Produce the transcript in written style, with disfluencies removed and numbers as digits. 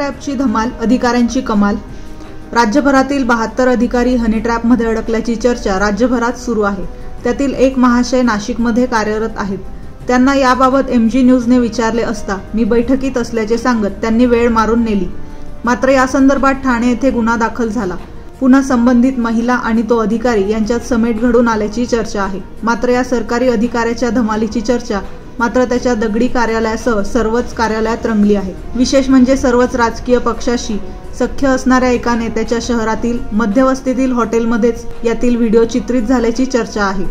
ट्रॅपची धमाल, अधिकाऱ्यांची कमाल। राज्यभरातील 72 अधिकारी हनी ट्रॅपमध्ये अडकल्याची चर्चा राज्यभरात सुरू आहे। त्यातील एक महाशय नाशिकमध्ये कार्यरत आहेत। त्यांना याबाबत MG न्यूजने विचारले असता मी बैठकीत असल्याचे सांगत त्यांनी वेळ मारून नेली। मात्र या संदर्भात ठाणे येथे गुन्हा दाखल झाला। पुन्हा संबंधित महिला आणि तो अधिकारी यांच्यात समेट घडून आल्याची चर्चा आहे। मात्र या सरकारी अधिकाऱ्याच्या धमालीची चर्चा मात्र त्याच्या दगडी कार्यालयासह सर्वच कार्यालयात रंगली आहे। विशेष म्हणजे सर्वच राजकीय पक्षाशी सख्य असणाऱ्या एका नेत्याच्या शहरातील मध्यवस्तीतील हॉटेलमध्येच यातील व्हिडिओ चित्रित झाल्याची चर्चा आहे।